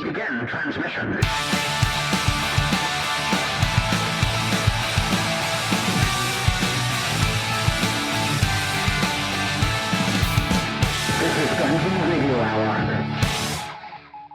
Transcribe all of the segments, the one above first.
Begin transmission. This is Dungeon Radio Hour.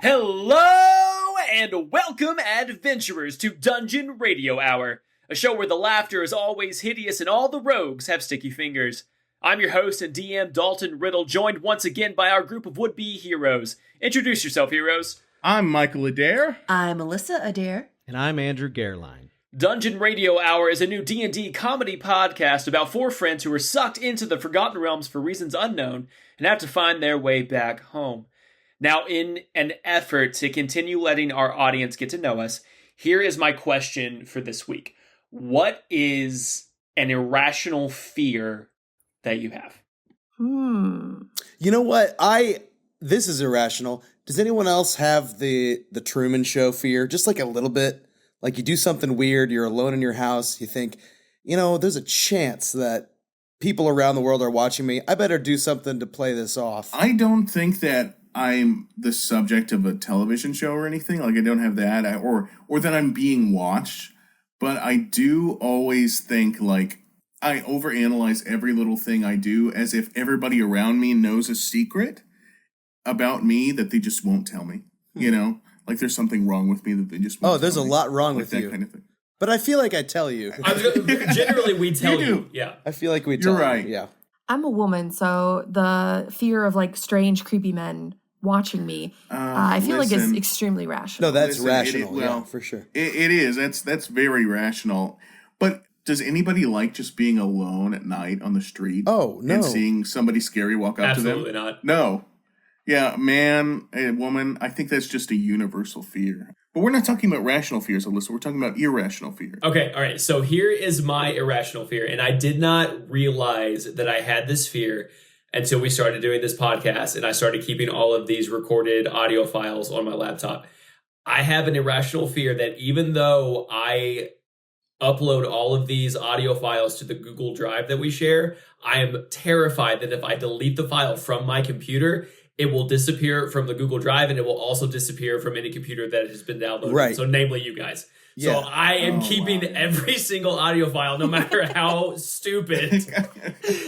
Hello and welcome, adventurers, to Dungeon Radio Hour, a show where the laughter is always hideous and all the rogues have sticky fingers. I'm your host and DM, Dalton Riddle, joined once again by our group of would-be heroes. Introduce yourself, heroes. I'm Michael Adair. I'm Alissa Adair. And I'm Andrew Gerline. Dungeon Radio Hour is a new D&D comedy podcast about four friends who are sucked into the Forgotten Realms for reasons unknown and have to find their way back home. Now, in an effort to continue letting our audience get to know us, here is my question for this week. What is an irrational fear that you have? You know what? This is irrational. Does anyone else have the Truman Show fear? Just like a little bit. Like you do something weird, you're alone in your house, you think, there's a chance that people around the world are watching me. I better do something to play this off. I don't think that I'm the subject of a television show or anything. Like I don't have that, or that I'm being watched. But I do always think like I overanalyze every little thing I do as if everybody around me knows a secret about me that they just won't tell me. Like there's something wrong with me that they just won't tell me. There's a lot wrong with you. Kind of thing. But I feel like I tell you. Generally, we tell You you. do. Yeah. I feel like we tell You're right. you. Yeah. I'm a woman, so the fear of like strange, creepy men watching me, I feel like it's extremely rational. No, that's Listen, rational. well, yeah, for sure. It is. That's very rational. But does anybody like just being alone at night on the street? Oh, no. And seeing somebody scary walk up Absolutely to them? not. No. Yeah, man, a woman, I think that's just a universal fear. But we're not talking about rational fears, Alissa. We're talking about irrational fears. Okay, all right. So here is my irrational fear. And I did not realize that I had this fear until we started doing this podcast and I started keeping all of these recorded audio files on my laptop. I have an irrational fear that even though I upload all of these audio files to the Google Drive that we share, I am terrified that if I delete the file from my computer, it will disappear from the Google Drive and it will also disappear from any computer that has been downloaded. Right. So namely you guys. Yeah. So I am keeping every single audio file, no matter how stupid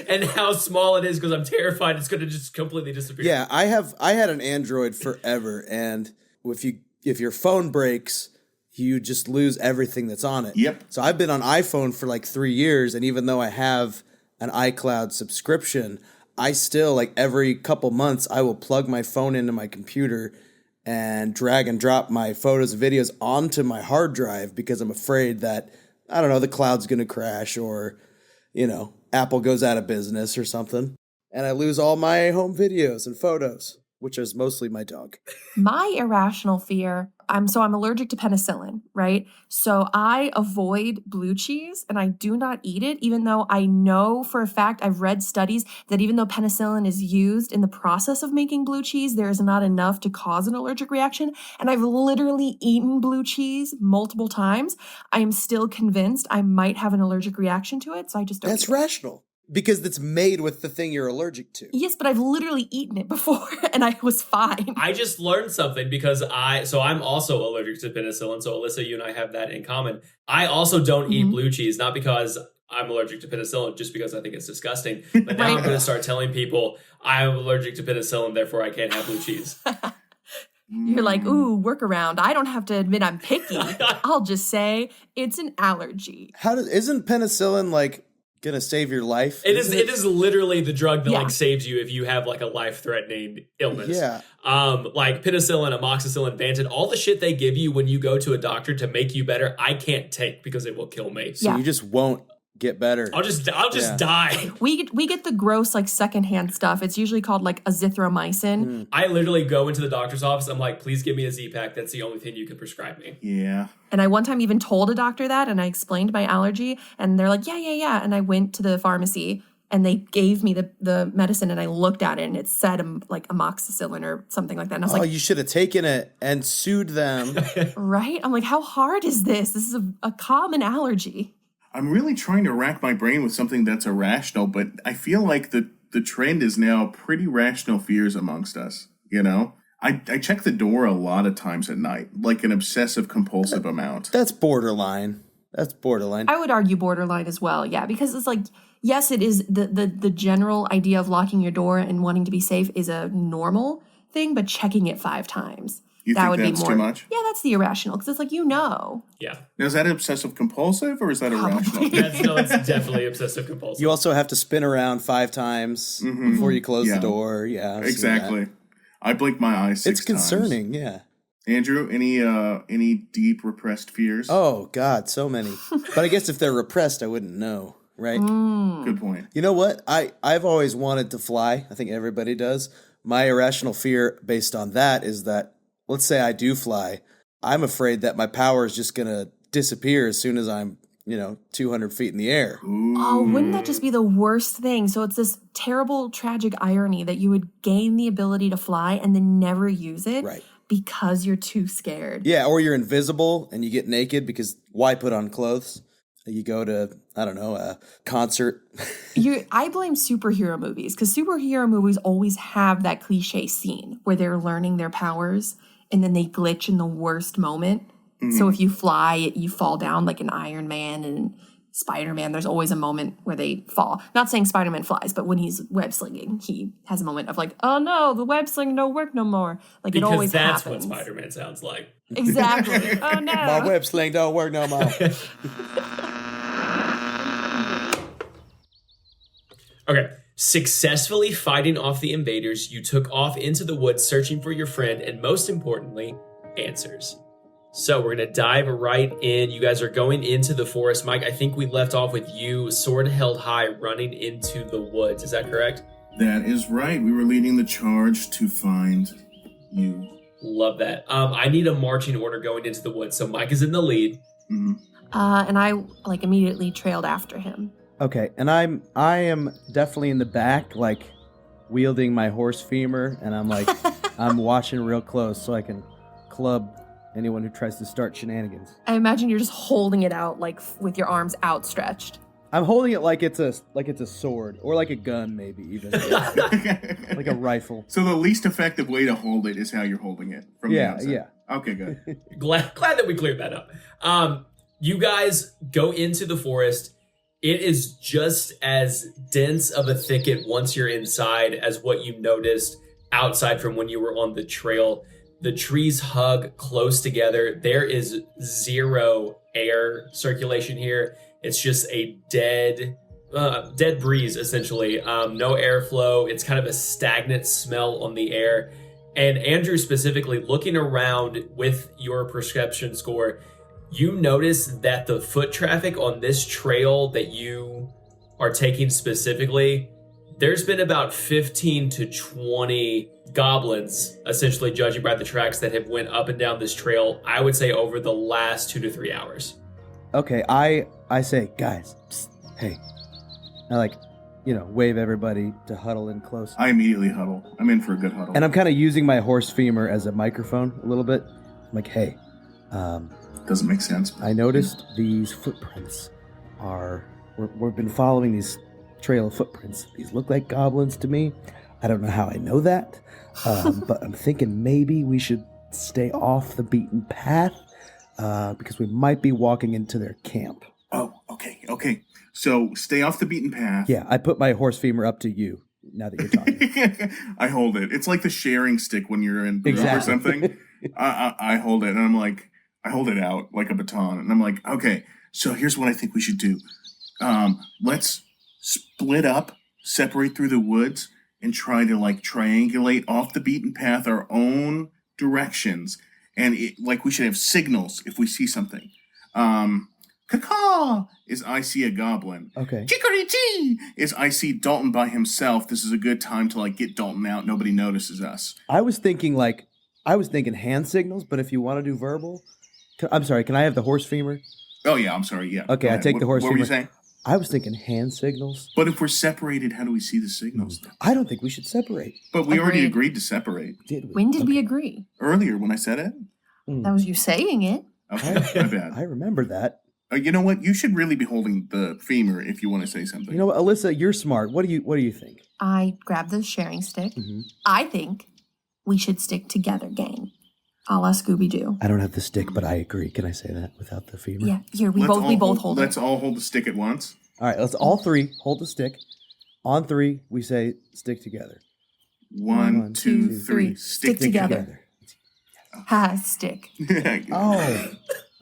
and how small it is, because I'm terrified it's going to just completely disappear. Yeah, I had an Android forever, and if your phone breaks, you just lose everything that's on it. Yep. So I've been on iPhone for like 3 years, and even though I have an iCloud subscription, I still, like every couple months, I will plug my phone into my computer and drag and drop my photos and videos onto my hard drive because I'm afraid that, I don't know, the cloud's going to crash or, Apple goes out of business or something. And I lose all my home videos and photos, which is mostly my dog. My irrational fear, I'm allergic to penicillin, right? So I avoid blue cheese and I do not eat it, even though I know for a fact, I've read studies that even though penicillin is used in the process of making blue cheese, there is not enough to cause an allergic reaction. And I've literally eaten blue cheese multiple times. I am still convinced I might have an allergic reaction to it, so I just don't. That's rational. Because it's made with the thing you're allergic to. Yes, but I've literally eaten it before and I was fine. I just learned something because I'm also allergic to penicillin. So Alissa, you and I have that in common. I also don't eat blue cheese, not because I'm allergic to penicillin, just because I think it's disgusting. But now I'm going to start telling people I'm allergic to penicillin, therefore I can't have blue cheese. You're like, ooh, workaround. I don't have to admit I'm picky. I'll just say it's an allergy. Isn't penicillin like gonna save your life? It is literally the drug that like saves you if you have like a life-threatening illness. Yeah. Like penicillin, amoxicillin, Vantin, all the shit they give you when you go to a doctor to make you better, I can't take because it will kill me. So you just won't get better. I'll just die. We get the gross like secondhand stuff. It's usually called like azithromycin. I literally go into the doctor's office. I'm like, please give me a Z-Pack. That's the only thing you can prescribe me. Yeah. And I one time even told a doctor that, and I explained my allergy, and they're like, yeah. And I went to the pharmacy, and they gave me the medicine, and I looked at it, and it said like amoxicillin or something like that. And I was like, you should have taken it and sued them. Right? I'm like, how hard is this? This is a common allergy. I'm really trying to rack my brain with something that's irrational, but I feel like the the trend is now pretty rational fears amongst us, you know? I check the door a lot of times at night, like an obsessive compulsive amount. That's borderline. That's borderline. I would argue borderline as well, yeah, because it's like, yes, it is the general idea of locking your door and wanting to be safe is a normal thing, but checking it 5 times. You that think would that's be more, too much? Yeah, that's the irrational, because it's like, Yeah. Now, is that obsessive compulsive or is that irrational? It's definitely obsessive compulsive. You also have to spin around 5 times before you close the door. Yeah, I've seen Exactly. that. I blink my eyes 6 It's concerning, yeah. Andrew, any deep repressed fears? Oh, God, so many. But I guess if they're repressed, I wouldn't know, right? Good point. You know what? I've always wanted to fly. I think everybody does. My irrational fear based on that is that, let's say I do fly, I'm afraid that my power is just going to disappear as soon as I'm, 200 feet in the air. Oh, wouldn't that just be the worst thing? So it's this terrible, tragic irony that you would gain the ability to fly and then never use it Right. because you're too scared. Yeah, or you're invisible and you get naked because why put on clothes? You go to, I don't know, a concert. I blame superhero movies because superhero movies always have that cliche scene where they're learning their powers and then they glitch in the worst moment. So if you fly, you fall down like an Iron Man and Spider-Man. There's always a moment where they fall. Not saying Spider-Man flies, but when he's web slinging, he has a moment of like, oh no, the web sling don't work no more. Like because it always that's happens. what Spider-Man sounds like. Exactly. Oh no. My web sling don't work no more. Okay. Successfully fighting off the invaders, you took off into the woods searching for your friend and, most importantly, answers. So we're going to dive right in. You guys are going into the forest. Mike, I think we left off with you, sword held high, running into the woods. Is that correct? That is right. We were leading the charge to find you. Love that. I need a marching order going into the woods. So Mike is in the lead. Mm-hmm. And I immediately trailed after him. Okay, and I am definitely in the back, wielding my horse femur, and I'm watching real close so I can club anyone who tries to start shenanigans. I imagine you're just holding it out with your arms outstretched. I'm holding it like it's a sword or like a gun, maybe even like a rifle. So the least effective way to hold it is how you're holding it from the outside. Yeah. Okay, good. Glad that we cleared that up. You guys go into the forest. It is just as dense of a thicket once you're inside as what you noticed outside from when you were on the trail. The trees hug close together. There is zero air circulation here. It's just a dead breeze, essentially. No airflow. It's kind of a stagnant smell on the air. And Andrew, specifically, looking around with your perception score, you notice that the foot traffic on this trail that you are taking specifically, there's been about 15 to 20 goblins, essentially judging by the tracks that have went up and down this trail, I would say over the last 2 to 3 hours. Okay, I say, guys, psst, hey. I wave everybody to huddle in close. I immediately huddle. I'm in for a good huddle. And I'm kind of using my horse femur as a microphone a little bit. I'm like, hey, doesn't make sense. I noticed these footprints we've been following these trail of footprints. These look like goblins to me. I don't know how I know that, but I'm thinking maybe we should stay off the beaten path because we might be walking into their camp. Oh, okay. So stay off the beaten path. Yeah, I put my horse femur up to you now that you're talking. I hold it. It's like the sharing stick when you're in group Exactly. or something. I hold it, and I'm like, I hold it out like a baton, and I'm like, okay, so here's what I think we should do. Let's split up, separate through the woods, and try to triangulate off the beaten path our own directions. And we should have signals if we see something. Caw is I see a goblin. Okay. Chicory-chee is I see Dalton by himself. This is a good time to get Dalton out. Nobody notices us. I was thinking hand signals, but if you want to do verbal, I'm sorry, can I have the horse femur? Oh yeah, I'm sorry. Yeah. Okay, I take the horse What were you femur. saying? I was thinking hand signals. But if we're separated, how do we see the signals? I don't think we should separate. But we already Agreed. agreed to separate Did we? When did we agree? earlier when I said it. That was you saying it. Okay, my bad. I remember that. You know what? You should really be holding the femur if you want to say something. You know what, Alissa, you're smart. What do you think? I grab the sharing stick. Mm-hmm. I think we should stick together, gang. A la Scooby-Doo. I don't have the stick, but I agree. Can I say that without the femur? Yeah, here, we Let's both hold it. Let's all hold the stick at once. All right, let's all three hold the stick. On three, we say stick together. One, two, three. Stick together. Ha, stick.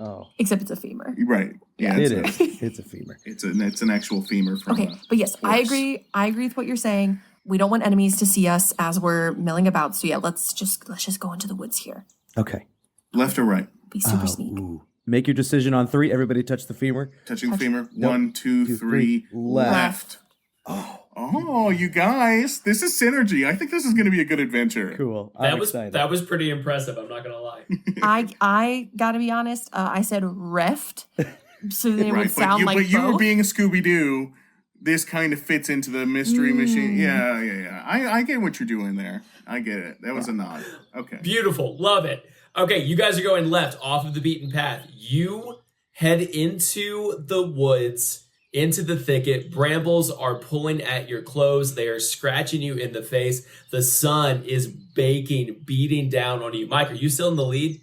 Oh. Except it's a femur. Right. Yeah, It is. It's a femur. It's an actual femur from Okay, but yes, I horse. agree. I agree with what you're saying. We don't want enemies to see us as we're milling about. So yeah, let's just go into the woods here. Okay. Left or right? Be super sneak. Ooh. Make your decision on three. Everybody touch the femur. Touching the femur. Nope. 1, 2, 3. Left. Oh, you guys. This is synergy. I think this is going to be a good adventure. Cool. I'm excited. That was pretty impressive. I'm not gonna lie. I gotta be honest. I said reft, so that it would Right, sound like but you were both. being a Scooby-Doo. This kind of fits into the mystery machine. Yeah. I get what you're doing there. I get it. That was a nod. Okay. Beautiful. Love it. Okay, you guys are going left off of the beaten path. You head into the woods, into the thicket. Brambles are pulling at your clothes. They are scratching you in the face. The sun is beating down on you. Mike, are you still in the lead?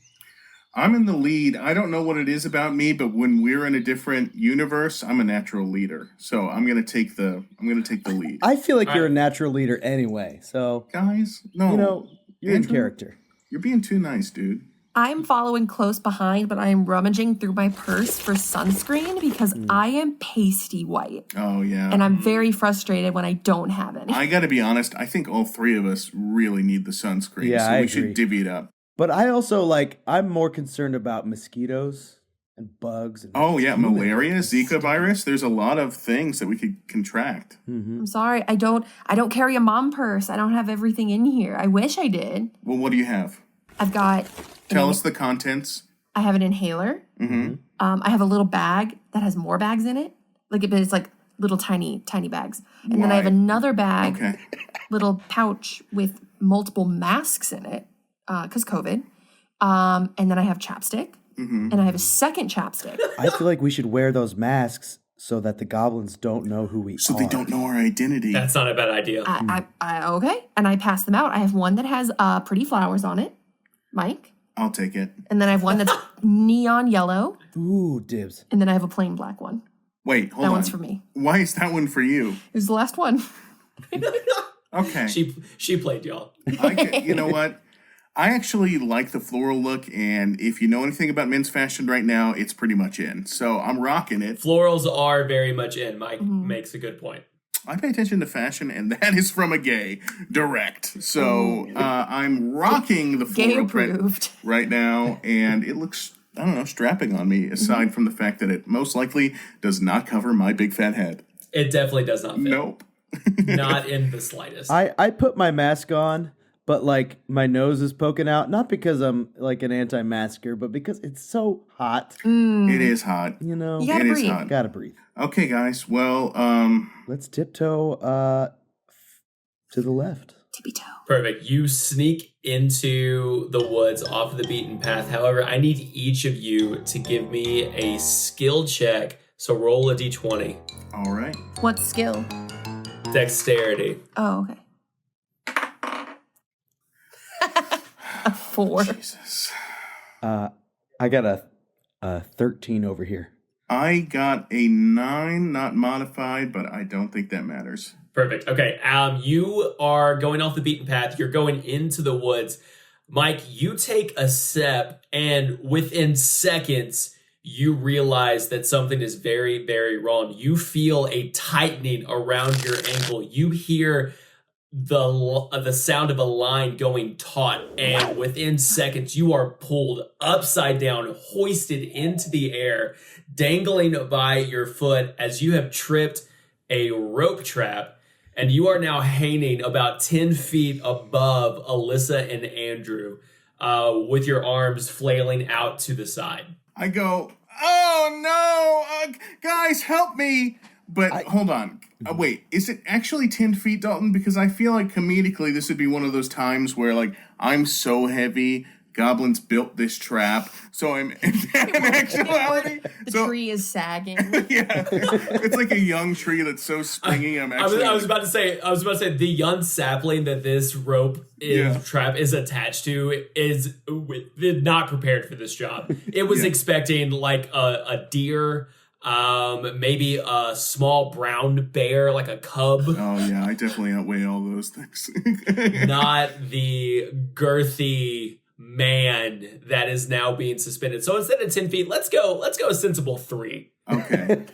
I'm in the lead. I don't know what it is about me, but when we're in a different universe, I'm a natural leader. So I'm gonna take the lead. I feel like you're a natural leader anyway. So, Guys, no. you're in Andrew? character. You're being too nice, dude. I'm following close behind, but I am rummaging through my purse for sunscreen because I am pasty white. Oh yeah. And I'm very frustrated when I don't have any. I gotta be honest, I think all three of us really need the sunscreen. Yeah, so I we agree. should divvy it up. But I also I'm more concerned about mosquitoes and bugs. And Oh yeah, malaria, Zika virus. There's a lot of things that we could contract. I'm sorry, I don't carry a mom purse. I don't have everything in here. I wish I did. Well, what do you have? I've got Tell us the contents. I have an inhaler. Mm-hmm. I have a little bag that has more bags in it. It's like little tiny bags. And then I have Why? another bag, Okay. little pouch with multiple masks in it, because COVID. And then I have chapstick. Mm-hmm. And I have a second chapstick. I feel like we should wear those masks so that the goblins don't know who we are. So they don't know our identity. That's not a bad idea. Okay. And I pass them out. I have one that has pretty flowers on it, Mike. I'll take it. And then I have one that's neon yellow. Ooh, dibs. And then I have a plain black one. Wait, hold That on. one's for me. Why is that one for you? It was the last one. Okay. She played y'all. You know what? I actually like the floral look, and if you know anything about men's fashion right now, it's pretty much in. So I'm rocking it. Florals are very much in. Mike makes a good point. I pay attention to fashion, and that is from a gay direct. So I'm rocking the Gay floral print approved. right now, and it looks, I don't know, strapping on me, aside from the fact that it most likely does not cover my big fat head. It definitely does not fit. Nope. Not in the slightest. I put my mask on, but my nose is poking out, not because I'm an anti-masker, but because it's so hot. It is hot. You know, You gotta It is breathe. hot. gotta breathe. Okay, guys. Well, Let's tiptoe to the left. Tippy toe. Perfect. You sneak into the woods off of the beaten path. However, I need each of you to give me a skill check. So roll a d20. all right. What skill? Dexterity. Oh, okay. A 4. Jesus. I got a 13 over here. I got a 9, not modified, but I don't think that matters. Perfect. Okay. You are going off the beaten path. You're going into the woods. Mike, you take a step, and within seconds, you realize that something is very, very wrong. You feel a tightening around your ankle. You hear the sound of a line going taut, and within seconds, you are pulled upside down, hoisted into the air, dangling by your foot as you have tripped a rope trap, and you are now hanging about 10 feet above Alissa and Andrew, with your arms flailing out to the side. I go, oh no, guys, help me. But hold on. Wait, is it actually 10 feet, Dalton? Because I feel like comedically this would be one of those times where I'm so heavy Goblins built this trap, so I'm in actuality. The tree is sagging. Yeah, it's like a young tree that's so springy. I was about to say the young sapling that this rope trap is attached to is not prepared for this job. It was expecting like a deer, maybe a small brown bear, like a cub. Oh yeah, I definitely outweigh all those things. Not the girthy man that is now being suspended. So instead of 10 feet, let's go a sensible 3. Okay.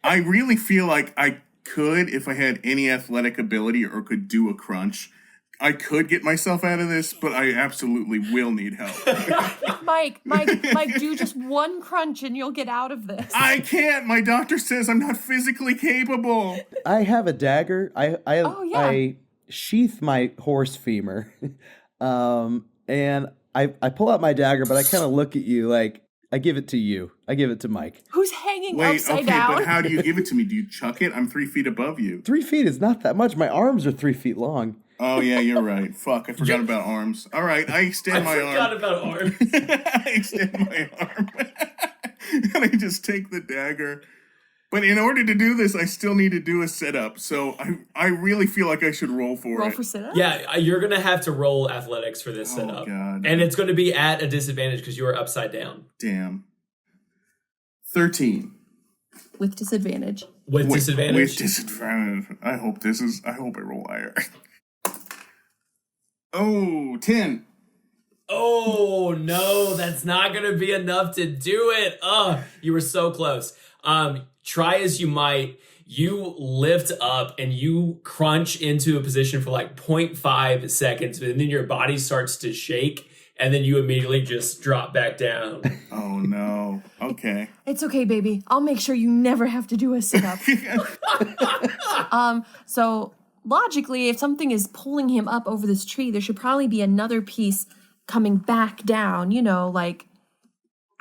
I really feel like I could, if I had any athletic ability or could do a crunch, I could get myself out of this, but I absolutely will need help. Mike, do just one crunch and you'll get out of this. I can't. My doctor says I'm not physically capable. I have a dagger. I sheath my horse femur. And I pull out my dagger, but I kind of look at you like, I give it to you. I give it to Mike. Who's hanging upside down? But how do you give it to me? Do you chuck it? I'm 3 feet above you. 3 feet is not that much. My arms are 3 feet long. Oh, yeah, you're right. Fuck, I forgot about arms. All right, I extend my arm. I forgot about arms. I extend my arm. And I just take the dagger. But in order to do this, I still need to do a sit-up. So I really feel like I should roll for it. Roll for sit-up? Yeah, you're going to have to roll athletics for this sit-up. God. And it's going to be at a disadvantage because you are upside down. Damn. 13. With disadvantage. With disadvantage? With disadvantage. I hope I roll higher. Oh, 10. Oh, no, that's not going to be enough to do it. Oh, you were so close. Try as you might, you lift up and you crunch into a position for like 0.5 seconds, and then your body starts to shake, and then you immediately just drop back down. Oh, no. Okay. It's okay, baby. I'll make sure you never have to do a sit-up. So logically, if something is pulling him up over this tree, there should probably be another piece coming back down, like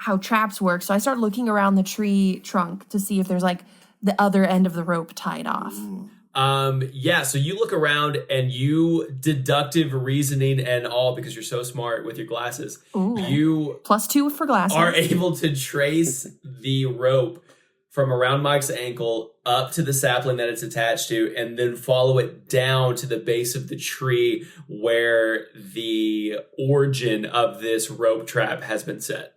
how traps work. So I start looking around the tree trunk to see if there's like the other end of the rope tied off. So you look around and you deductive reasoning and all, because you're so smart with your glasses. Ooh. You +2 for glasses. are able to trace the rope from around Mike's ankle up to the sapling that it's attached to, and then follow it down to the base of the tree where the origin of this rope trap has been set.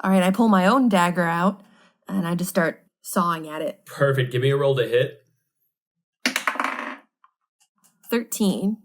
All right, I pull my own dagger out and I just start sawing at it. Perfect. Give me a roll to hit. 13.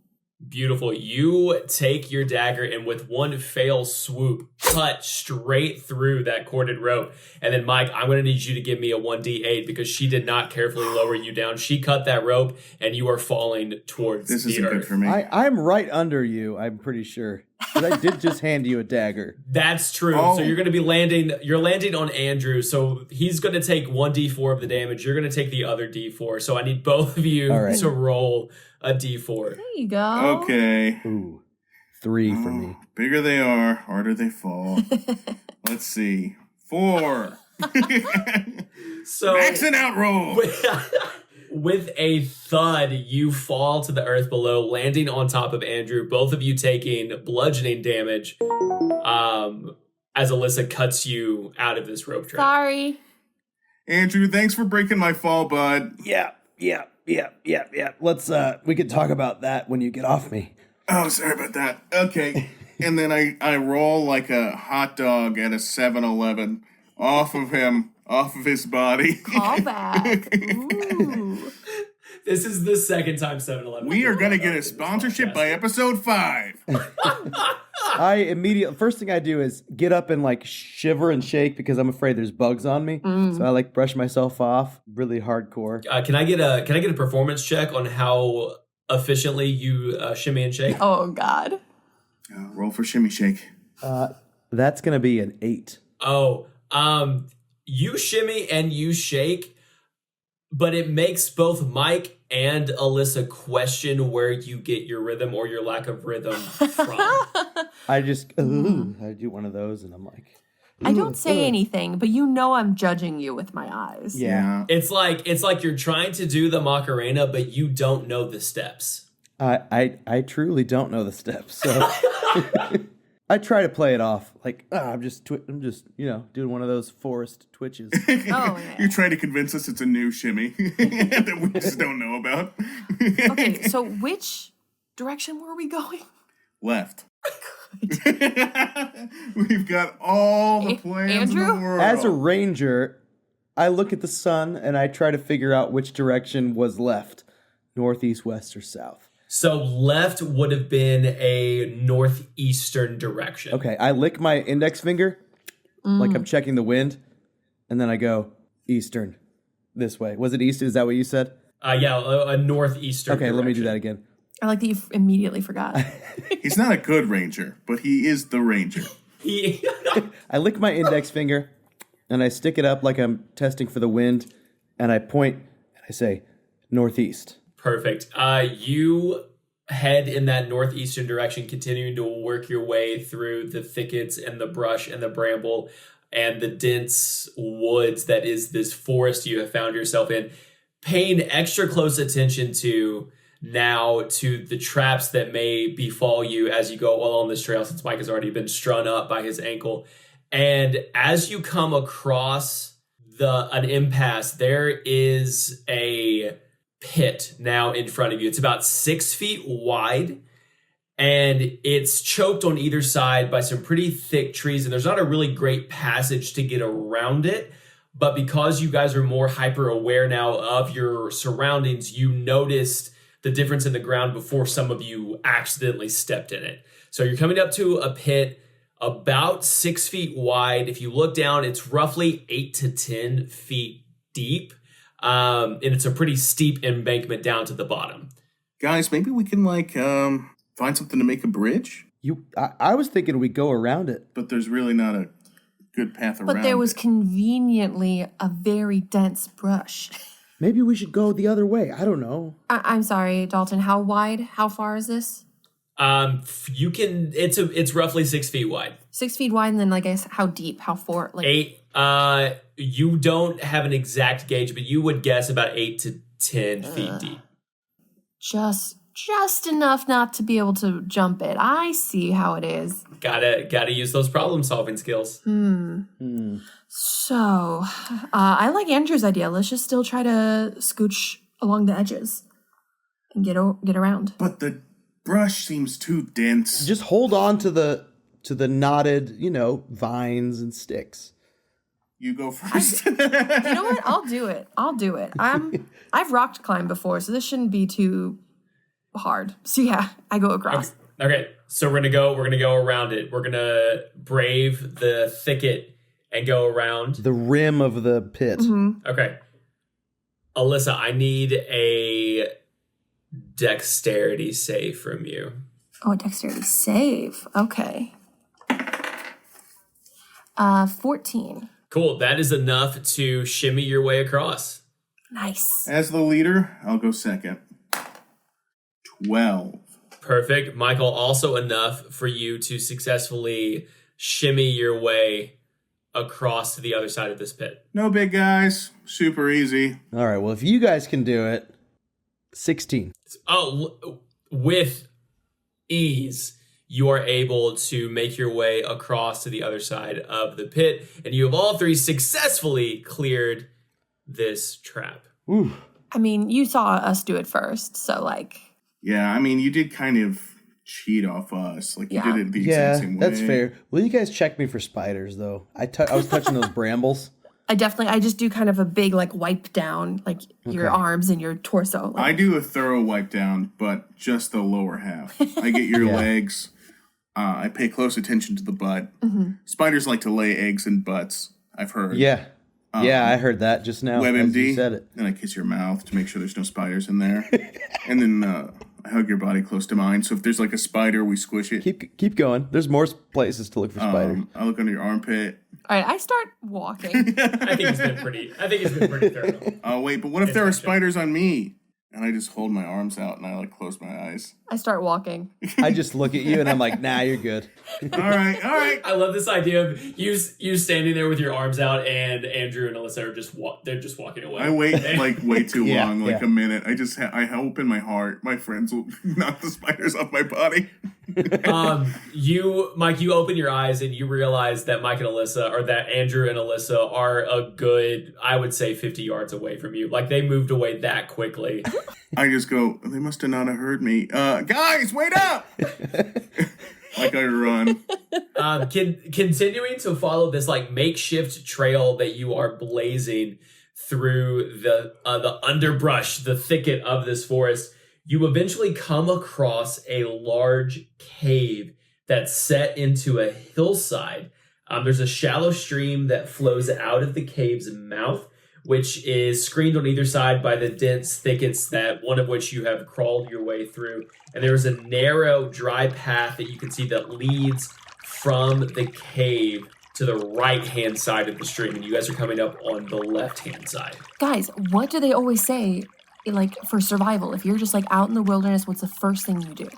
Beautiful. You take your dagger and with one fail swoop, cut straight through that corded rope. And then, Mike, I'm going to need you to give me a 1d8 because she did not carefully lower you down. She cut that rope and you are falling towards This the isn't earth. good for me. I'm right under you, I'm pretty sure. But I did just hand you a dagger. That's true. Oh. So you're landing on Andrew. So he's going to take 1d4 of the damage. You're going to take the other d4. So I need both of you to roll a d4. There you go. Okay. Ooh, 3 for me. Bigger they are, harder they fall. Let's see. 4. So Maxing out roll. with a thud, you fall to the earth below, landing on top of Andrew. Both of you taking bludgeoning damage as Alissa cuts you out of this rope trap. Sorry. Andrew, thanks for breaking my fall, bud. Yeah. Let's, we could talk about that when you get off me. Oh, sorry about that. Okay. And then I roll like a hot dog at a 7-Eleven off of him, off of his body. Call back. Ooh. This is the second time 7-Eleven. We are going to get a sponsorship by episode 5. First thing I do is get up and like shiver and shake because I'm afraid there's bugs on me. So I like brush myself off really hardcore. Can I get a performance check on how efficiently you shimmy and shake? Oh, God. Roll for shimmy shake. That's going to be an 8. You shimmy and you shake, but it makes both Mike and Alissa question where you get your rhythm or your lack of rhythm from. I just, I do one of those and I'm like, I don't say anything, but I'm judging you with my eyes. yeah. It's like you're trying to do the Macarena, but you don't know the steps. I truly don't know the steps. So I try to play it off like I'm just doing one of those forest twitches. Oh, yeah. You're trying to convince us it's a new shimmy that we just don't know about. Okay, so which direction were we going? Left. We've got all the plans in the Andrew? world. As a ranger, I look at the sun and I try to figure out which direction was left, northeast, west, or south. So left would have been a northeastern direction. Okay, I lick my index finger like I'm checking the wind, and then I go eastern, this way. Was it east? Is that what you said? Yeah, a northeastern Okay, direction. let me do that again. I like that you immediately forgot. He's not a good ranger, but he is the ranger. I lick my index finger, and I stick it up like I'm testing for the wind, and I point, and I say, northeast. Perfect. You head in that northeastern direction, continuing to work your way through the thickets and the brush and the bramble and the dense woods that is this forest you have found yourself in, paying extra close attention to the traps that may befall you as you go along this trail, since Mike has already been strung up by his ankle. And as you come across an impasse, there is a pit now in front of you. It's about 6 feet wide, and it's choked on either side by some pretty thick trees, and there's not a really great passage to get around it. But because you guys are more hyper aware now of your surroundings, you noticed the difference in the ground before some of you accidentally stepped in it. So you're coming up to a pit about 6 feet wide. If you look down, it's roughly 8 to 10 feet deep. And it's a pretty steep embankment down to the bottom. Guys, maybe we can find something to make a bridge? I was thinking we'd go around it. But there's really not a good path around But there was it. Conveniently a very dense brush. Maybe we should go the other way. I don't know. I'm sorry, Dalton. How wide? How far is this? It's roughly 6 feet wide. 6 feet wide, and then I guess how deep? How far? Like 8. You don't have an exact gauge, but you would guess about 8 to 10 feet deep. Just enough not to be able to jump it. I see how it is. Gotta use those problem solving skills. So, I like Andrew's idea. Let's just still try to scooch along the edges and get around. But the brush seems too dense. Just hold on to the knotted, vines and sticks. You go first. You know what? I'll do it. I've rock climbed before, so this shouldn't be too hard. So yeah, I go across. Okay. So we're gonna go around it. We're gonna brave the thicket and go around the rim of the pit. Mm-hmm. Okay. Alissa, I need a dexterity save from you. Oh, a dexterity save. Okay. 14. Cool. That is enough to shimmy your way across. Nice. As the leader, I'll go second. 12. Perfect. Michael, also enough for you to successfully shimmy your way across to the other side of this pit. No big guys. Super easy. All right. Well, if you guys can do it, 16. Oh, with ease, you are able to make your way across to the other side of the pit, and you have all three successfully cleared this trap. Ooh. I mean, you saw us do it first, so like. Yeah, I mean, you did kind of cheat off us. Like, Yeah. you did it the Yeah, exact same way. that's fair. Will you guys check me for spiders, though? I was touching those brambles. I just do kind of a big like wipe down, like your arms and your torso. I Like, do a thorough wipe down, but just the lower half. I get your legs. I pay close attention to the butt. Spiders like to lay eggs in butts, I've heard. Yeah. I heard that just now. as WebMD. you said it. Then I kiss your mouth to make sure there's no spiders in there. And then I hug your body close to mine. So if there's like a spider, we squish it. Keep going. There's more places to look for spiders. I look under your armpit. all right, I start walking. I think it's been pretty thorough. Oh, wait, but what if there are spiders on me? And I just hold my arms out and I like close my eyes. I start walking. I just look at you and I'm like, nah, you're good. All right. I love this idea of you standing there with your arms out, and Andrew and Alyssa are they're just walking away. I wait like way too Yeah, long, like yeah. a minute. I just I hope in my heart my friends will knock the spiders off my body. Mike, you open your eyes and you realize that Mike and Alissa, or that Andrew and Alissa, are a good, I would say, 50 yards away from you. Like, they moved away that quickly. I just go, they must have not have heard me. Guys, wait up! Like I run. Continuing to follow this like makeshift trail that you are blazing through the underbrush, the thicket of this forest, you eventually come across a large cave that's set into a hillside. There's a shallow stream that flows out of the cave's mouth, which is screened on either side by the dense thickets, that one of which you have crawled your way through. And there is a narrow, dry path that you can see that leads from the cave to the right-hand side of the stream. And you guys are coming up on the left-hand side. Guys, what do they always say, like, for survival? If you're just, like, out in the wilderness, what's the first thing you do?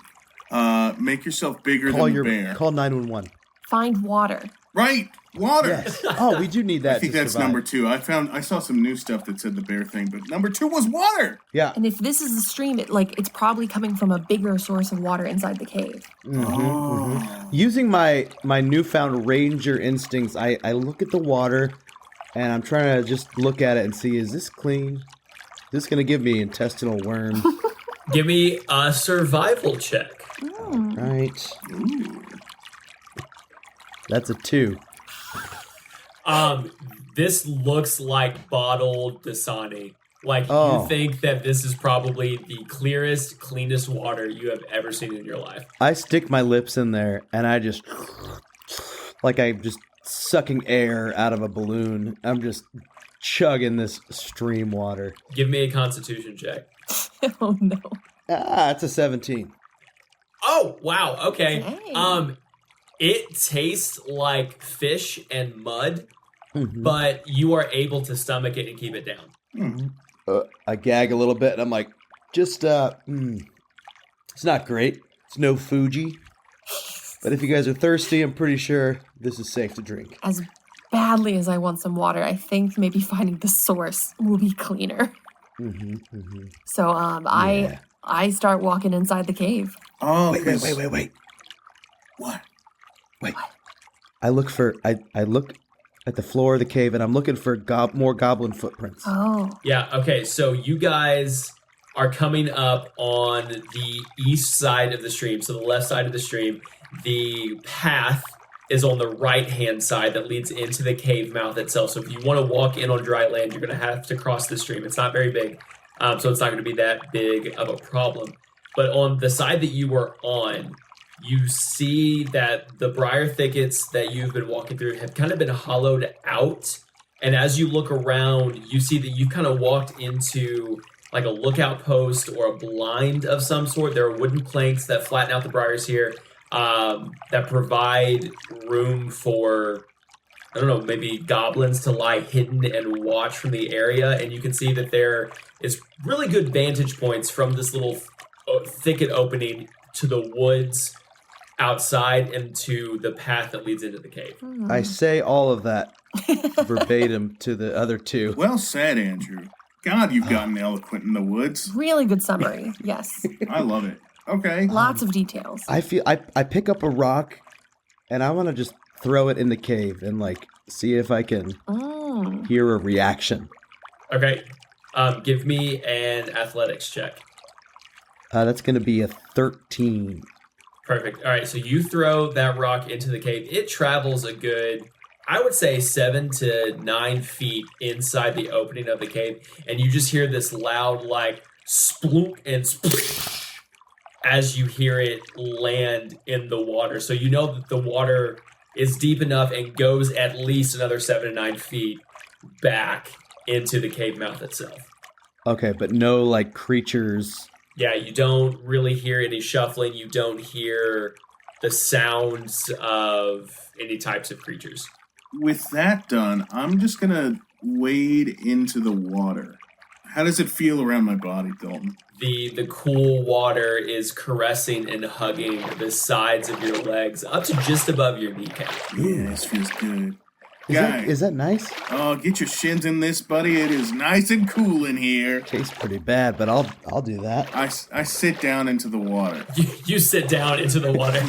Make yourself bigger than the bear. Call 911. Find water. Right, water. Yes. Oh, we do need that. I think that's survive. number 2. I saw some new stuff that said the bear thing, but number 2 was water. Yeah. And if this is a stream, it's probably coming from a bigger source of water inside the cave. Using my newfound ranger instincts, I look at the water, and I'm trying to just look at it and see, is this clean? Is this going to give me intestinal worms? Give me a survival check. Right. Ooh. That's a 2. This looks like bottled Dasani. Like, Oh. you think that this is probably the clearest, cleanest water you have ever seen in your life. I stick my lips in there, and I just, like I'm just sucking air out of a balloon. I'm just chugging this stream water. Give me a constitution check. Oh, no. It's a 17. Oh, wow. Okay. Dang. It tastes like fish and mud, but you are able to stomach it and keep it down. I gag a little bit, and I'm like, just, it's not great. It's no Fuji. But if you guys are thirsty, I'm pretty sure this is safe to drink. As badly as I want some water, I think maybe finding the source will be cleaner. So, I start walking inside the cave. Oh, Wait. What? Wait. I look at the floor of the cave, and I'm looking for more goblin footprints. Oh. Yeah, okay, so you guys are coming up on the east side of the stream, so the left side of the stream. The path is on the right-hand side that leads into the cave mouth itself. So if you want to walk in on dry land, you're going to have to cross the stream. It's not very big, so it's not going to be that big of a problem. But on the side that you were on, you see that the briar thickets that you've been walking through have kind of been hollowed out. And as you look around, you see that you've kind of walked into like a lookout post or a blind of some sort. There are wooden planks that flatten out the briars here that provide room for, I don't know, maybe goblins to lie hidden and watch from the area. And you can see that there is really good vantage points from this little thicket opening to the woods outside and to the path that leads into the cave. I say all of that verbatim to the other two. Well said, Andrew. God, you've gotten eloquent in the woods. Really good summary. Yes. I love it. Okay. Lots of details. I feel I pick up a rock, and I want to just throw it in the cave and like see if I can hear a reaction. Okay. Give me an athletics check. That's going to be a 13. Perfect. All right, so you throw that rock into the cave. It travels a good, I would say, 7 to 9 feet inside the opening of the cave, and you just hear this loud, like, splunk and splish as you hear it land in the water. So you know that the water is deep enough and goes at least another 7 to 9 feet back into the cave mouth itself. Okay, but no, like, creatures. Yeah, you don't really hear any shuffling. You don't hear the sounds of any types of creatures. With that done, I'm just going to wade into the water. How does it feel around my body, Dalton? The cool water is caressing and hugging the sides of your legs up to just above your kneecap. Yeah, this feels good. Is that nice? Oh, get your shins in this, buddy. It is nice and cool in here. Tastes pretty bad, but I'll do that. I sit down into the water. You sit down into the water.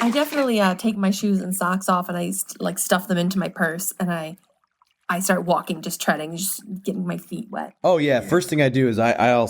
I definitely take my shoes and socks off and I stuff them into my purse and I start walking, just treading, just getting my feet wet. Oh yeah, first thing I do is I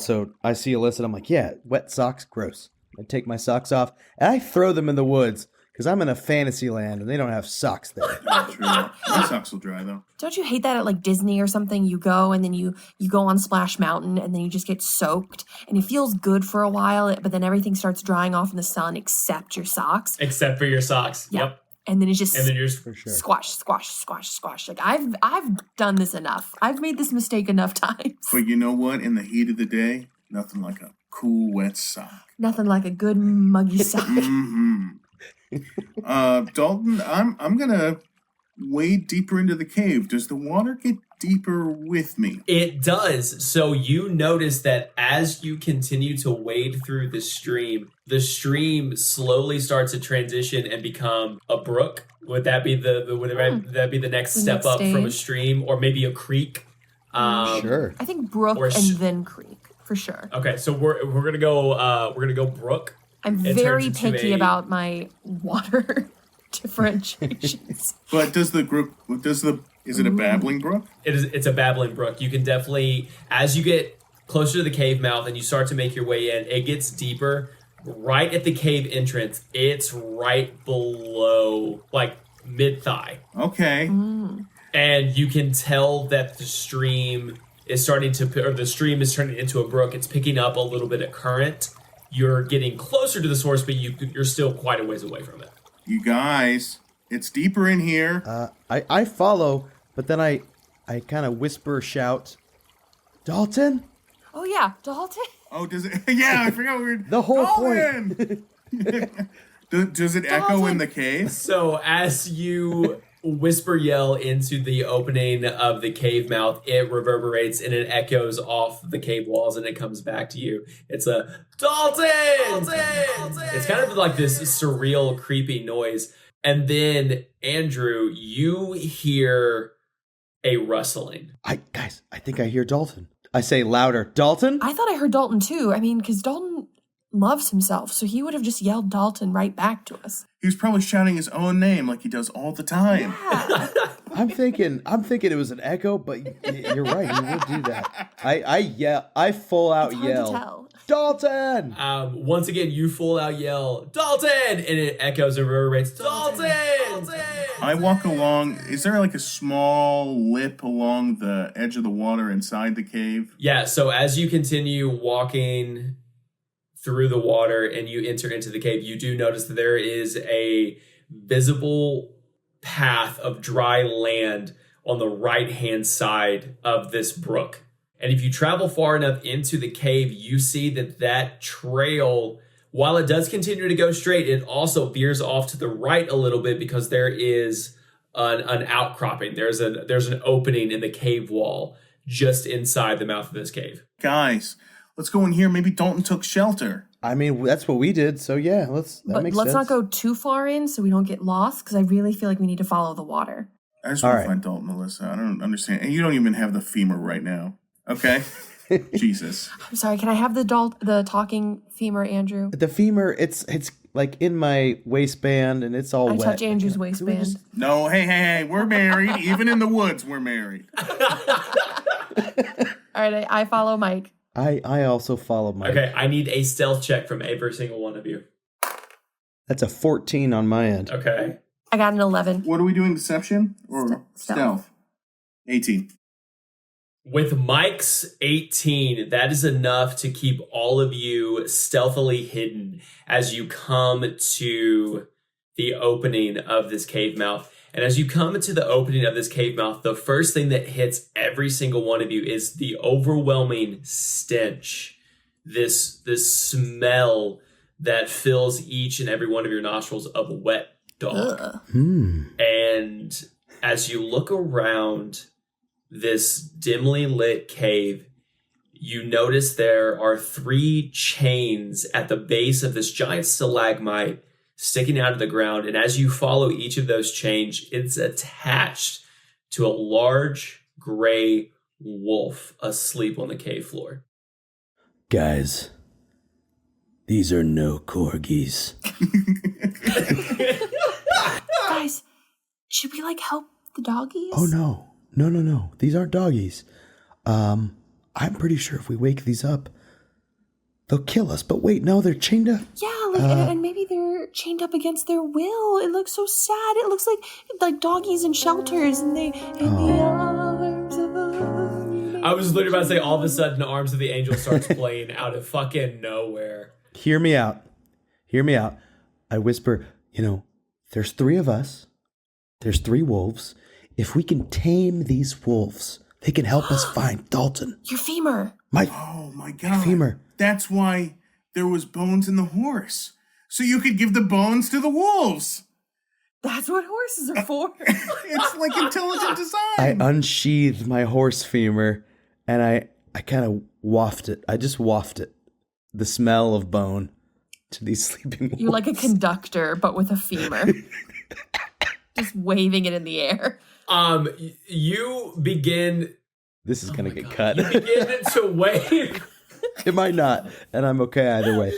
see Alissa and I'm like, yeah, wet socks, gross. I take my socks off and I throw them in the woods because I'm in a fantasy land and they don't have socks there. True. My socks will dry though. Don't you hate that at like Disney or something? You go and then you go on Splash Mountain and then you just get soaked and it feels good for a while, but then everything starts drying off in the sun except your socks. Except for your socks. Yep. And then it's just For sure. squash. Like I've done this enough. I've made this mistake enough times. But you know what? In the heat of the day, nothing like a cool wet sock. Nothing like a good muggy sock. Dalton, I'm gonna wade deeper into the cave. Does the water get deeper with me? It does. So you notice that as you continue to wade through the stream slowly starts to transition and become a brook. Would that be would that be the next step next up from a stage? stream, or maybe a creek? Sure. I think brook Or and then creek for sure. Okay, so we're gonna go brook. I'm It very turns into picky a- about my water differentiations. But is it a babbling brook? It's a babbling brook. You can definitely, as you get closer to the cave mouth and you start to make your way in, it gets deeper. Right at the cave entrance, it's right below, like, mid-thigh. Okay. And you can tell that the stream is turning into a brook. It's picking up a little bit of current. You're getting closer to the source, but you're still quite a ways away from it. You guys, it's deeper in here. I follow, but then I kind of whisper, shout, Dalton? Oh yeah, Dalton. Oh, does it? Yeah, I forgot we were. The whole point. Does it echo in the cave? So as you whisper yell into the opening of the cave mouth, it reverberates and it echoes off the cave walls and it comes back to you. It's a Dalton! It's kind of like this surreal, creepy noise. And then, Andrew, you hear a rustling. Guys, I think I hear Dalton. I say louder, Dalton? I thought I heard Dalton too. I mean, because Dalton loves himself, so he would have just yelled Dalton right back to us. He was probably shouting his own name like he does all the time. Yeah. I'm thinking it was an echo, but you're right. He would do that. I full out It's hard yell, to tell. Dalton! Once again, you full out yell, Dalton! And it echoes and reverberates, Dalton! I walk along. Is there like a small lip along the edge of the water inside the cave? Yeah, so as you continue walking through the water and you enter into the cave, you do notice that there is a visible path of dry land on the right-hand side of this brook. And if you travel far enough into the cave, you see that trail, while it does continue to go straight, it also veers off to the right a little bit because there is an outcropping. There's an opening in the cave wall just inside the mouth of this cave. Guys, let's go in here. Maybe Dalton took shelter. I mean, that's what we did, so yeah, But let's not go too far in so we don't get lost, because I really feel like we need to follow the water. I just want All to find Dalton, Alissa. I don't understand. And you don't even have the femur right now. Okay? Jesus. I'm sorry, can I have the talking femur, Andrew? The femur, it's like in my waistband, and it's all I wet. touch Andrew's waistband. No, hey, we're married. Even in the woods, we're married. All right, I follow Mike. I also follow Mike. Okay, I need a stealth check from every single one of you. That's a 14 on my end. Okay. I got an 11. What are we doing? Deception or stealth? 18. With Mike's 18, that is enough to keep all of you stealthily hidden as you come to the opening of this cave mouth. And as you come into the opening of this cave mouth, the first thing that hits every single one of you is the overwhelming stench. This smell that fills each and every one of your nostrils of wet dog. And as you look around this dimly lit cave, you notice there are 3 chains at the base of this giant stalagmite sticking out of the ground. And as you follow each of those chains, it's attached to a large gray wolf asleep on the cave floor. Guys, these are no corgis. Guys, should we like help the doggies? Oh, no. No. These aren't doggies. I'm pretty sure if we wake these up, they'll kill us. But wait, no, they're chained up. Yeah, like, and maybe they're chained up against their will. It looks so sad. It looks like doggies in shelters, and they in the arms of a... I was literally about to say, all of a sudden, Arms of the Angel starts playing out of fucking nowhere. Hear me out. I whisper, there's 3 of us. There's 3 wolves. If we can tame these wolves, they can help us find Dalton. Your femur. Oh my god. Femur. That's why there was bones in the horse. So you could give the bones to the wolves. That's what horses are for. It's like intelligent design. I unsheathed my horse femur and I kind of waft it. I just waft it. The smell of bone to these sleeping wolves. You're like a conductor, but with a femur. Just waving it in the air. You begin... This is going to get cut. You begin to wave... It might not, and I'm okay either way.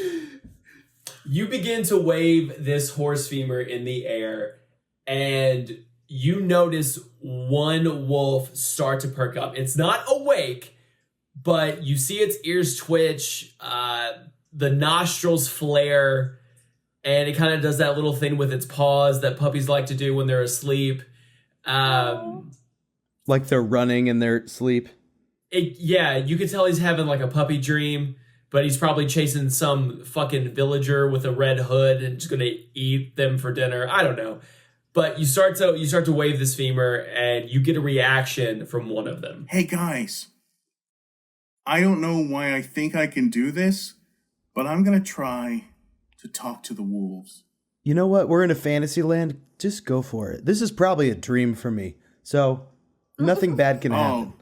You begin to wave this horse femur in the air, and you notice one wolf start to perk up. It's not awake, but you see its ears twitch, the nostrils flare, and it kind of does that little thing with its paws that puppies like to do when they're asleep. Like they're running in their sleep. Yeah, you could tell he's having like a puppy dream, but he's probably chasing some fucking villager with a red hood and just gonna eat them for dinner. I don't know. But you start to wave this femur and you get a reaction from one of them. Hey guys, I don't know why I think I can do this, but I'm gonna try to talk to the wolves. You know what? We're in a fantasy land. Just go for it. This is probably a dream for me. So nothing bad can happen.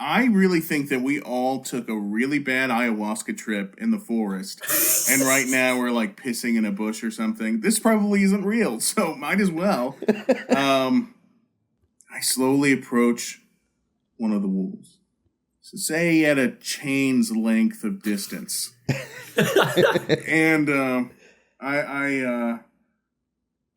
I really think that we all took a really bad ayahuasca trip in the forest. And right now we're like pissing in a bush or something. This probably isn't real, so might as well. I slowly approach one of the wolves. So say at a chain's length of distance. And I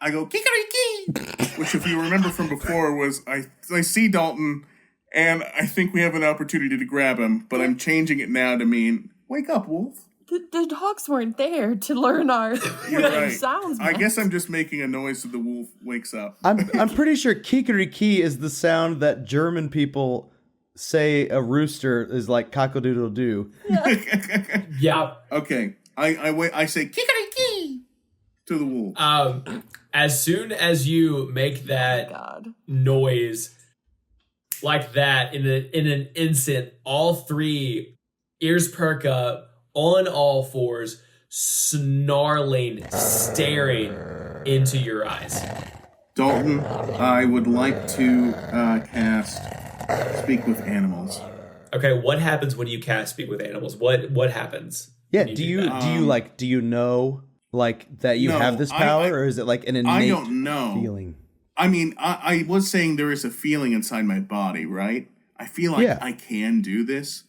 go, kikariki! Which if you remember from before was, I see Dalton... And I think we have an opportunity to grab him, but I'm changing it now to mean, wake up, wolf. The dogs weren't there to learn our Right. sounds. I guess I'm just making a noise so the wolf wakes up. I'm pretty sure kikariki is the sound that German people say a rooster is like cock-a-doodle-doo. Yeah. Okay, I say kikariki to the wolf. As soon as you make that noise like that, in an instant, all 3 ears perk up on all 4s, snarling, staring into your eyes. Dalton, I would like to cast Speak with Animals. Okay, what happens when you cast Speak with Animals? What happens? Yeah, do you know like that you have this power, or is it like an innate I don't know. feeling? I mean, I was saying there is a feeling inside my body, right? I feel like I can do this,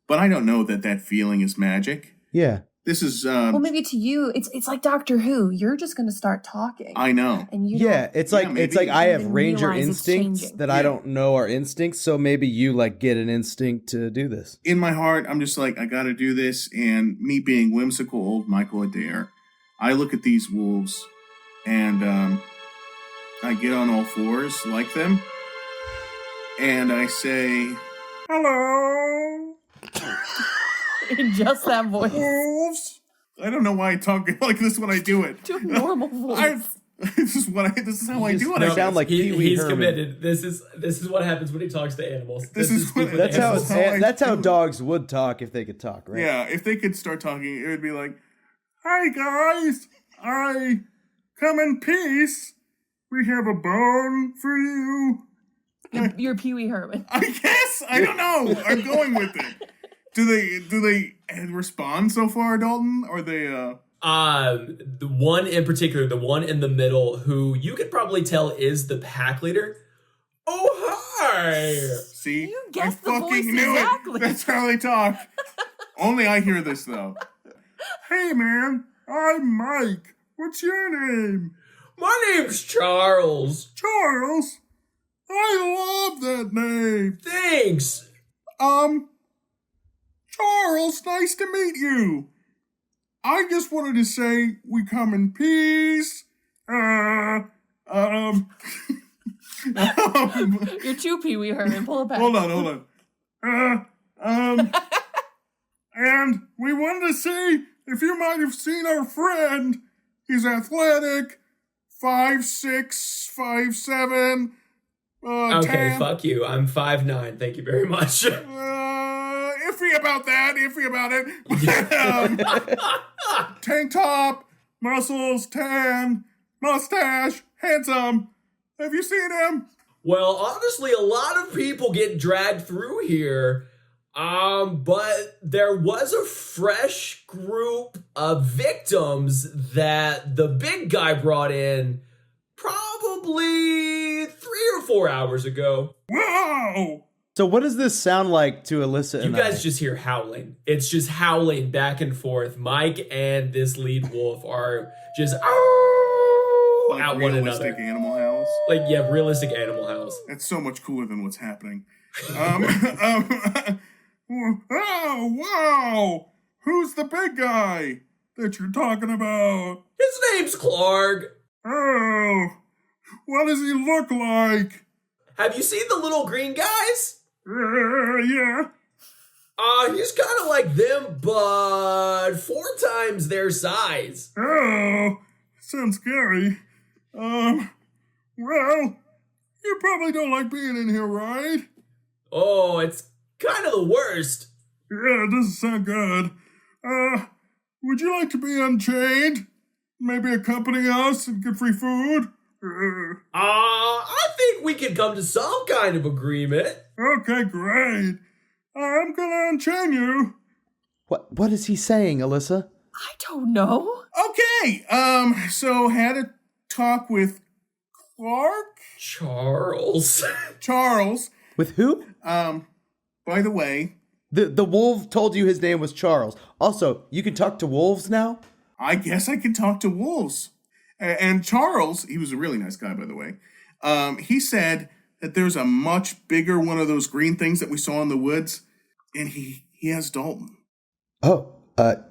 but I don't know that feeling is magic. Yeah. This is well, maybe to you, it's like Doctor Who. You're just going to start talking. I know. And you it's like I have ranger instincts that I don't know are instincts, so maybe you like get an instinct to do this. In my heart, I'm just like, I got to do this, and me being whimsical old Michael Adair, I look at these wolves, and I get on all 4s like them, and I say, hello. In just that voice. Wolves. I don't know why I talk like this when I do it. Do a normal voice. This is how I do it. You sound like Pee-wee he's Herman. committed. This is what happens when he talks to animals. That's how dogs would talk if they could talk, right? Yeah, if they could start talking, it would be like, "Hi guys, I come in peace. We have a bone for you." You're Pee-wee Herman. I guess. I don't know. I'm going with it. Do they respond so far, Dalton? Or they the one in particular, the one in the middle, who you could probably tell is the pack leader. Oh Hi. See? You I guessed the fucking voice knew exactly. it. That's how they talk. Only I hear this, though. Hey, man. I'm Mike. What's your name? My name's Charles. Charles? I love that name. Thanks. Charles, nice to meet you. I just wanted to say we come in peace. You're too Pee Wee Herman. Pull it back. Hold on. And we wanted to see if you might have seen our friend. He's athletic, 5'6", 5'7". Okay, tan. fuck you. I'm 5'9". Thank you very much. Iffy about it. Tank top, muscles, tan, mustache, handsome. Have you seen him? Well, honestly, a lot of people get dragged through here. But there was a fresh group of victims that the big guy brought in probably 3 or 4 hours ago. Whoa! So what does this sound like to Alissa You and guys I? just hear howling. It's just howling back and forth. Mike and this lead wolf are just Like at one realistic another. animal howls. Like, yeah, realistic animal howls. That's so much cooler than what's happening. Oh, wow! Who's the big guy that you're talking about? His name's Clark. Oh, what does he look like? Have you seen the little green guys? Yeah. He's kind of like them, but 4 times their size. Oh, sounds scary. Well, you probably don't like being in here, right? Oh, it's kind of the worst. Yeah, it doesn't sound good. Would you like to be unchained? Maybe accompany us and get free food? I think we could come to some kind of agreement. Okay, great. I'm gonna unchain you. What is he saying, Alissa? I don't know. Okay, so had a talk with Charles. Charles. With who? By the way, The wolf told you his name was Charles. Also, you can talk to wolves now? I guess I can talk to wolves. And Charles, he was a really nice guy, by the way. He said that there's a much bigger one of those green things that we saw in the woods, and he has Dalton. Oh,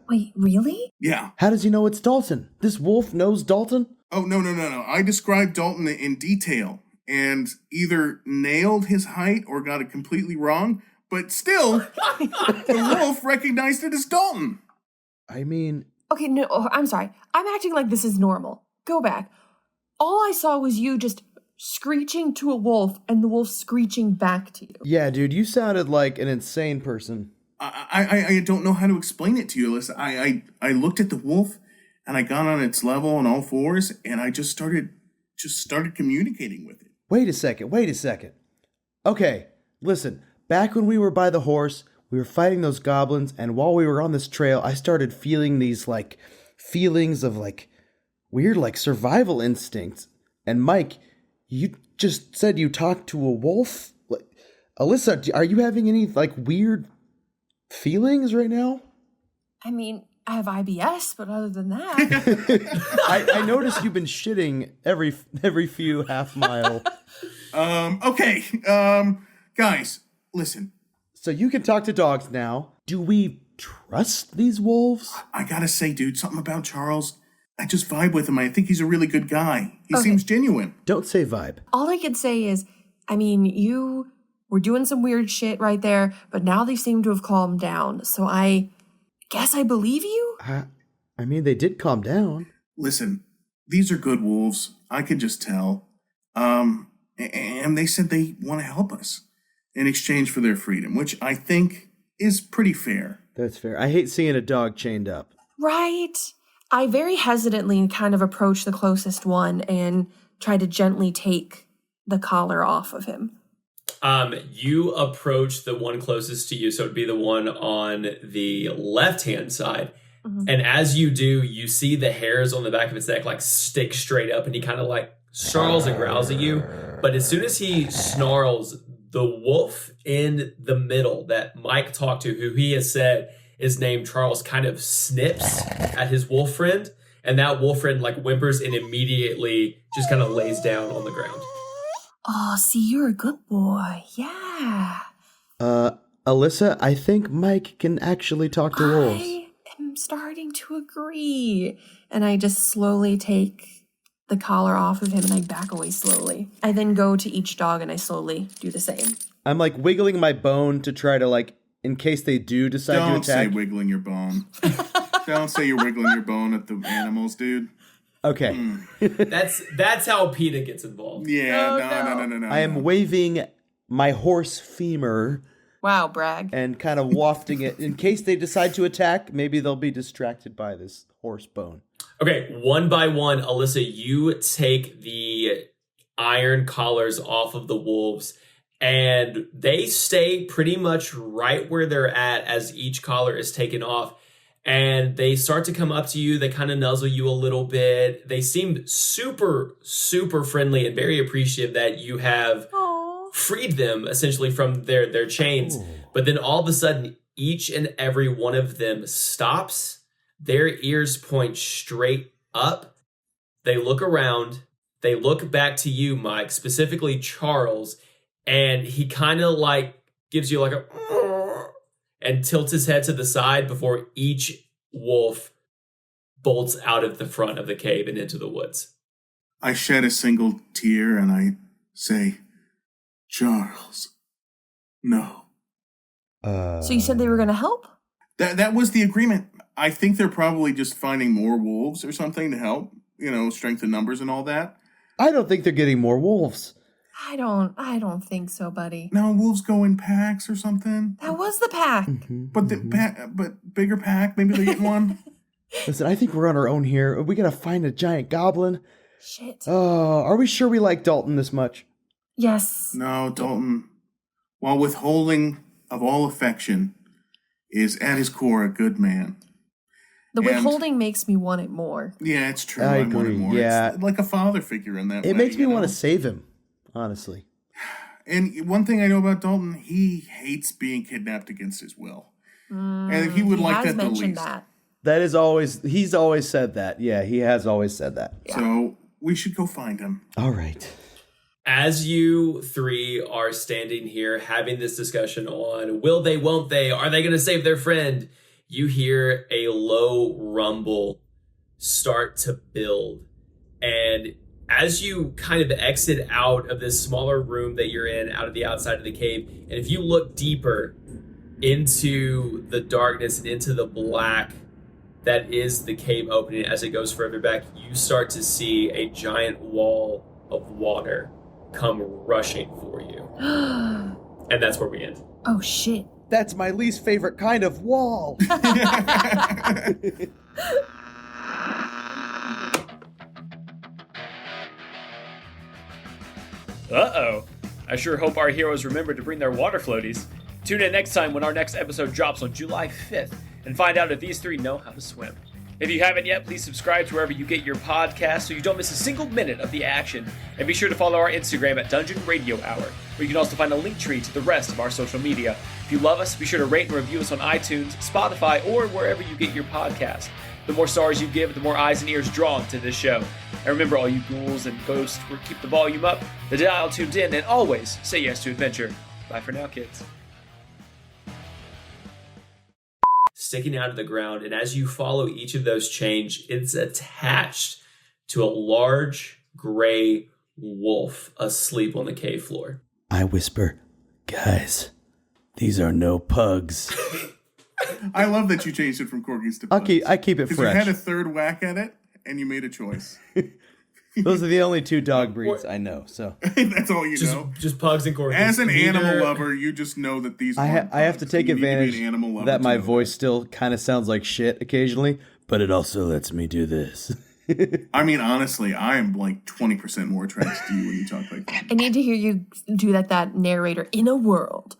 Wait, really? Yeah. how does he know it's Dalton? This wolf knows Dalton? Oh, no. I described Dalton in detail and either nailed his height or got it completely wrong, but still, the wolf recognized it as Dalton. I mean, Okay, no, I'm sorry. I'm acting like this is normal. Go back. All I saw was you just screeching to a wolf and the wolf screeching back to you. yeah, dude, you sounded like an insane person. I don't know how to explain it to you, Alyssa. I looked at the wolf and I got on its level on all fours and I just started communicating with it. Wait a second. Okay, listen, back when we were by the horse, we were fighting those goblins, and while we were on this trail, I started feeling these, feelings of, weird, survival instincts. And Mike, you just said you talked to a wolf? Alissa, are you having any, weird feelings right now? I mean, I have IBS, but other than that. I noticed you've been shitting every few half mile. Okay, guys, listen. So you can talk to dogs now. Do we trust these wolves? I gotta say, dude, something about Charles. I just vibe with him. I think he's a really good guy. He Okay. seems genuine. Don't say vibe. All I can say is, I mean, you were doing some weird shit right there, but now they seem to have calmed down. So I guess I believe you? I mean, they did calm down. Listen, these are good wolves. I could just tell. And they said they want to help us in exchange for their freedom, which I think is pretty fair. That's fair. I hate seeing a dog chained up. Right. I very hesitantly kind of approached the closest one and tried to gently take the collar off of him. You approach the one closest to you, so it'd be the one on the left-hand side. Mhm. And as you do, you see the hairs on the back of its neck stick straight up, and he kind of snarls and growls at you. But as soon as he snarls, the wolf in the middle that Mike talked to, who he has said is named Charles, kind of snips at his wolf friend, and that wolf friend like whimpers and immediately just kind of lays down on the ground. Oh, see, you're a good boy. Yeah. Alissa, I think Mike can actually talk to wolves. I am starting to agree. And I just slowly take the collar off of him and I back away slowly. I then go to each dog and I slowly do the same. I'm like wiggling my bone to try to like, in case they do decide to Don't say attack. wiggling your bone. Don't say you're wiggling your bone at the animals, dude. Okay. That's how PETA gets involved. Yeah, no. I am waving my horse femur Wow, brag. and kind of wafting it in case they decide to attack. Maybe they'll be distracted by this horse bone. Okay, one by one, Alissa, you take the iron collars off of the wolves, and they stay pretty much right where they're at as each collar is taken off. And they start to come up to you. They kind of nuzzle you a little bit. They seem super, super friendly and very appreciative that you have freed them essentially from their chains. Ooh. But then all of a sudden, each and every one of them stops. Their ears point straight up. They look around. They look back to you, Mike, specifically Charles. And he kind of like gives you like a and tilts his head to the side before each wolf bolts out of the front of the cave and into the woods. I shed a single tear and I say, Charles, no. So you said they were going to help? That was the agreement. I think they're probably just finding more wolves or something to help, strengthen numbers and all that. I don't think they're getting more wolves. I don't think so, buddy. No, wolves go in packs or something. That was the pack. Mm-hmm. But bigger pack, maybe they're getting one. Listen, I think we're on our own here. We gotta find a giant goblin. Shit. Oh, are we sure we like Dalton this much? Yes. No, Dalton, while withholding of all affection, is at his core a good man. The withholding makes me want it more. Yeah, it's true. I want it agree. more. Yeah. It's like a father figure in that way. It makes me want to save him, honestly. And one thing I know about Dalton, he hates being kidnapped against his will. And he would like that the least. That is always, he's always said that. Yeah, he has always said that. Yeah. So we should go find him. All right. As you three are standing here having this discussion on will they, won't they, are they going to save their friend, you hear a low rumble start to build. And as you kind of exit out of this smaller room that you're in, out of the outside of the cave, and if you look deeper into the darkness and into the black that is the cave opening as it goes further back, you start to see a giant wall of water come rushing for you. And that's where we end. Oh, shit. That's my least favorite kind of wall. Uh-oh. I sure hope our heroes remember to bring their water floaties. Tune in next time when our next episode drops on July 5th and find out if these three know how to swim. If you haven't yet, please subscribe to wherever you get your podcasts so you don't miss a single minute of the action. And be sure to follow our Instagram at Dungeon Radio Hour, where you can also find a link tree to the rest of our social media. If you love us, be sure to rate and review us on iTunes, Spotify, or wherever you get your podcasts. The more stars you give, the more eyes and ears drawn to this show. And remember, all you ghouls and ghosts, keep the volume up, the dial tuned in, and always say yes to adventure. Bye for now, kids. Sticking out of the ground, and as you follow each of those chains, it's attached to a large gray wolf asleep on the cave floor. I whisper, guys, these are no pugs. I love that you changed it from corgis to pugs. I keep it fresh. Because you had a third whack at it, and you made a choice. Those are the only two dog breeds I know, so. That's all you know. Just pugs and corgis. As an animal lover, you just know that these I have to take advantage that my voice still kind of sounds like shit occasionally, but it also lets me do this. I mean, honestly, I am like 20% more attracted to you when you talk like that. I need to hear you do that narrator. In a world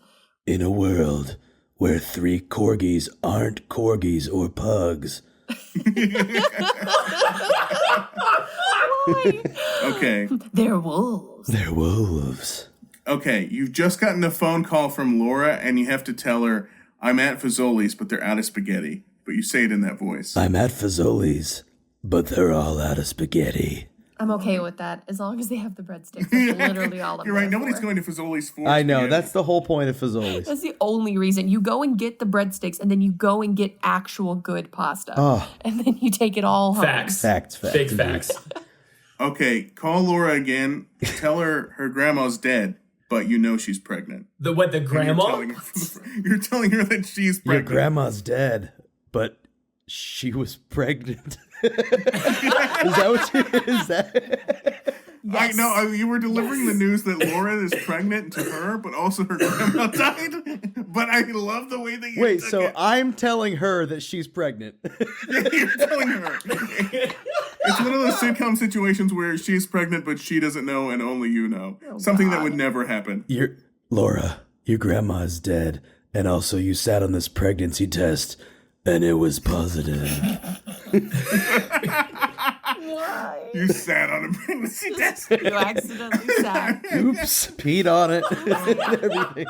where 3 corgis aren't corgis or pugs. Okay. They're wolves. They're wolves. Okay, you've just gotten a phone call from Laura, and you have to tell her, I'm at Fazoli's, but they're out of spaghetti. But you say it in that voice. I'm at Fazoli's, but they're all out of spaghetti. I'm okay with that as long as they have the breadsticks. That's literally all I'm You're right. there Nobody's for. going to Fazoli's for I know. spaghetti. That's the whole point of Fazoli's. That's the only reason. You go and get the breadsticks, and then you go and get actual good pasta. Oh. And then you take it all home. Facts. Facts. Big facts. Okay, call Laura again. Tell her grandma's dead, but you know she's pregnant. The And you're grandma? You're telling her that she's Your pregnant. grandma's dead, but she was pregnant. Is that what you, is that? I know you were delivering the news that Laura is pregnant to her, but also her grandma died. But I love the way that you Wait, took so it. I'm telling her that she's pregnant. You're telling her. It's one of those sitcom situations where she's pregnant, but she doesn't know, and only you know. Something that would never happen. Laura, your grandma is dead, and also you sat on this pregnancy test, and it was positive. Why? You sat on a pregnancy test. You accidentally sat. Oops, peed on it. Everything.